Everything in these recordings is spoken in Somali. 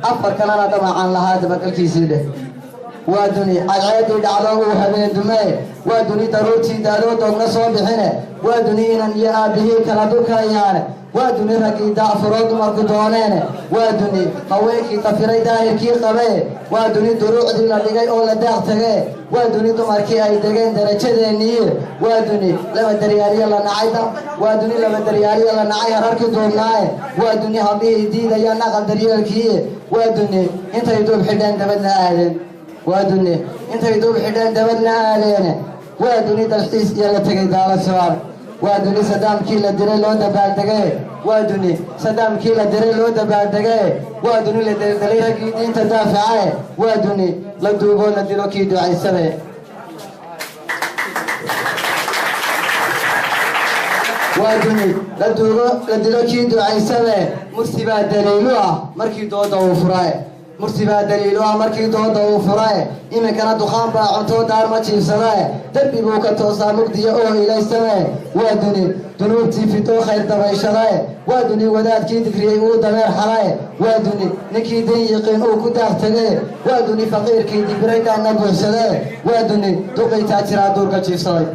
أفر كلنا طبعا عن لهذا بقى كيسيده وادني عيادي دعوه هبين دماء وادني دروتي دالوت ونصوب حنا وادني إن يا به كلا دوكا يعني وادني ركي دافرود مركضونين وادني هواكي تفري داير كي قبي وادني دروع دي لدغاي او لداقتغه وادني دمركي اي دغين درجدني وادني لما درياري لا نعيدا وادني لما درياري لا نعي هركي دوناي وادني هبي ديدا يا نقل دريالكي وادني انت يدوب حدان دبدنا اهلين وادني انت يدوب حدان دبدنا اهلين وادني دلحيس يلا تغي دال سوار وادني صدام كيلا دري لو دبالدغه وادني صدام كيلا دري لو دبالدغه وادني لدلي رقي دين تدافعه وادني لا دوبو لدلو كي دعيسبه وادني لا دوبو لدلو كي دعيسبه مرتبه دليلوه markii dooda uu furay مرتبه دليلوه markii dooda uu furay imikana duqaan baa cunto daar ma jiifsaday dabbi buu ka toosaa mugdiyo oo ilaysamay وادني دنوبتي في تو خير دبيشراي وادني ودادكي دكري او دمير حراي وادني نكي دين يقين او كداغتغي وادني فقيركي دبريدا نبوسده وادني دوقي تاجرا دورك جيساي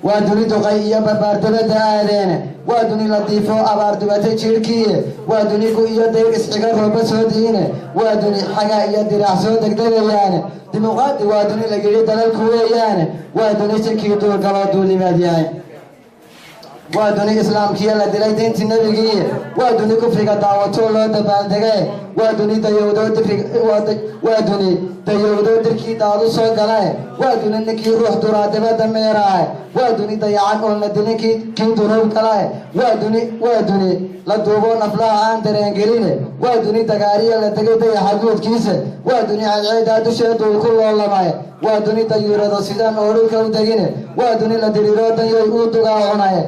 وادني دوقي يا بباردبدا ادين وادني لطيفو اباردبته جيركي وادني كو يا دير اسخيغا روبا سودين وادني حاجه يا دراع سو دغدغيان دموقات وادني لغيري دلال كويان وادني سكي دور كلا دولي ماديان وادني اسلام كي لا دلay دينتي نبيغي وادني كفريغا داوتو لو دبالدغاي وادني ديودو دفريغ وادني ديودو دركي دادو سو غلاي وادني نكي روح دورا دبا ميراي وادني ديعان اون دنكي كين دورو كلاي وادني لا دوبو نفلا عن درنجرين وادني دغاريا لا دغي دي حدود كيسه وادني عيدا دشدو كل لماي وادني ديورو سيدان اورو كل دغين وادني لا ديرو ديو او دغا عناي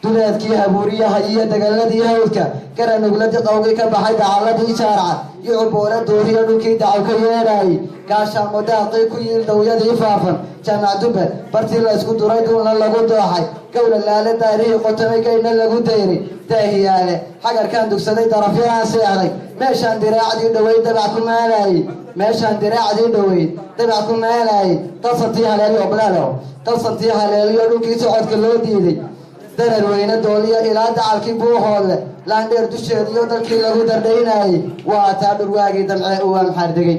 دولادكي هبورية هيا دقالدي هودكا كرا نقلتي قوقي كبحي دعالتي شارعة يعبونا دوريا نوكي دعوكا يراي كاشا مداقي كويل دويا فافا جامع دبا برتي لاسكو دورايدون للغو دوحي قول اللالة داري قطمي كينا لغو ديري تاهيالي حقر كان دوكسدي طرفيها سيعلي ماشان دراعدي دويد دبعكم مالاي ماشان دراعدي دويد دبعكم مالاي تصنتيها لالي وبلالو تصنتيها لالي ونوكي سعود كلو ديدي دار وين دولية إلى دعالكي بوهول لاندير دشيديو دلكي لغو درديناي واتا درواقي دمعي اوام حاردقي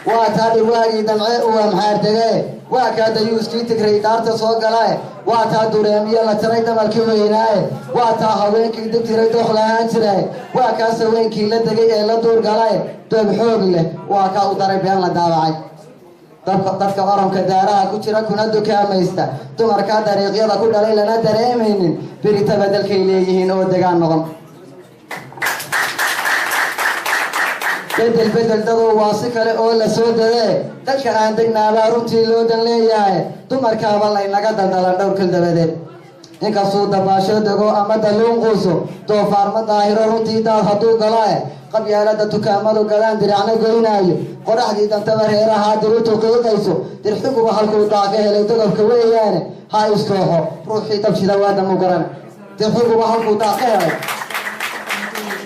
واتا درواقي دمعي اوام حاردقي واكا ديوسكي تكري دارتا سوقلاي واتا دوريميا لتري دمالكي ويناي واتا هوينكي دكتري دوخلاهان جراي واكا سوينكي لدقي إلا دور قلاي دوب حوق له واكا وداري بيان لدابعي dadka qaranka daaraha ku jira kuna dukaamaysta dumarka dariiqyada ku dhalay lana dareemaynin birita badalkay leeyihiin oo degaan noqon bedel dadu waa si kale oo la soo dadee dalka aan degnaabaa runtii loo dan leeyahay dumarkaaba laynaga dandalan dhowrkal dabadeed inkastuu dabaasho dego ama daluun quuso doofaarma daahiro runtii daad hadduu galaaye qabyaalada dukaamadu galaan diracna goynaayo qoraxdii dantaba reerahaa dirutu qiiqayso dirxiguba halkuu daa ka helay dogobka weeyaane ha istooxo ruuxii dabshida waa damu garan dirxiguba halkuu daa ka helay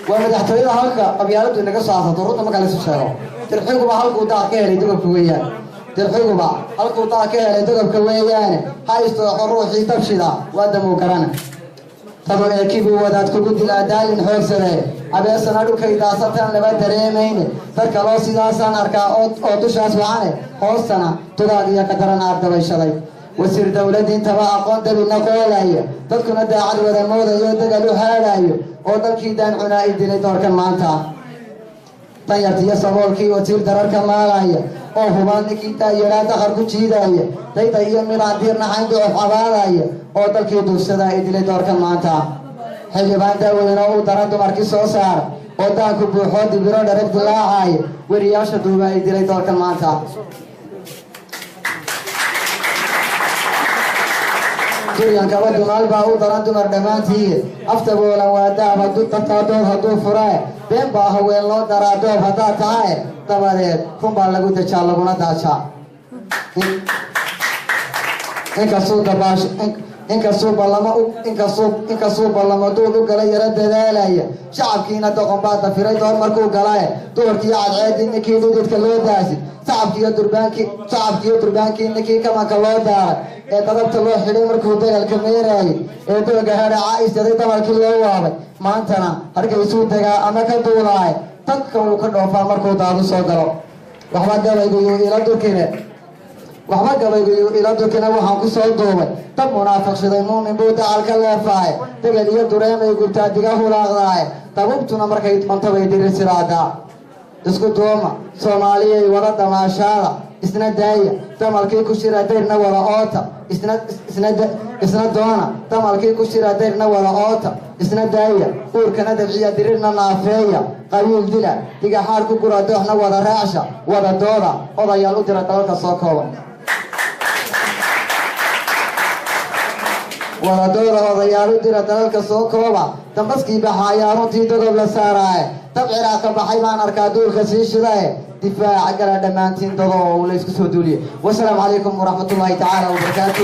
waa madaxtooyada halka qabyaaladu inaga soo asato runta marka laysu sheego dirxiguba halkuu daa ka helay dogobka weeyaan dirxiguba halkuu daa ka helay dogobka weeyaane ha istooxo ruuxii dabshida waa damu garan tabo eekibu wadaad kugu dilaa daalin xoogsaday abeesana dhulkaydaa satan laba dareemayne dadka loo sidaasaan arkaa oo dushaas wacane hoostana dugaag iyo qadaran aad dabayshaday wasiir dowladiintaba aqoon dabina qoolaya dadkuna daacad wada moodayo dagal u haadaayo oo dalkii daan cunaa i dilay doorkan maanta danyartiyo saboolkii wasiir dararka maalaya oo hubaan ninkii daayaraa daqar ku jiidaya dayda iyo miraadiir naxayn ducuf cabaadaya oo dalkii duufsadaa i dilay doorkan maanta xildhibaan daaweyne oo u daran dumarkii soo saara oo daanku buuxoo dibiro dharag dilaacaya weriyaasha duuba ay dilay doorkan maanta duryankaba dumaal baa u daran dumar dhammaantii aftaboolan waa daaba dadkaa doob hadduu furee been baa haween loo daraa doob haddaad tahae dabadeed run baa lagu dajaa laguna daajaa inkastuu ballamo duul u galay yara dadaalaya shacabkiina doqon baa dafiray door markuu galay duurkii cadceedii ninkii dhididka loo daasi shacabkiiyo durbaankii ninkii kamanka loo daaray ee dadabta loo xidhay markuu dagaalka meeraayay ee dooga hadhacaa istaday dabalkii loo waabay maantana harkaysuu degaa ama ka duulaay dadka wuu ka dhoofaa markuu daadu soo galo waxba gabayguyuu ila durkina waxaan ku soo duubay dad munaafiqshaday muumin buu dacal ka leefaaye degel iyo dureemay gubtaa diga hulaaqdaaye dabubtuna markay doonto bay diri siraadaa isku duuma soomaaliyay wada damaashaada isna daaya damalkii ku shira dayrna wada oota isna doona damalkii ku shira dayrna wada oota isna daaya uurkana dabciya dirirna naafeeya qabiil dila digaxaar ku gura dooxna wada raacsha wada dooda odayaal u dira dalalka soo kooban wadadoora odayaal u dira dalalka soo kooba dambaskii baxaayaa runtii dogob la saaraaye dab ciraaq ka baxay baan arkaa duulka sii shidae difaaca gala dhammaantiin dado oo la isku soo duuliye wasalaamu calaykum waraxmatullaahi tacaala wabarakaatu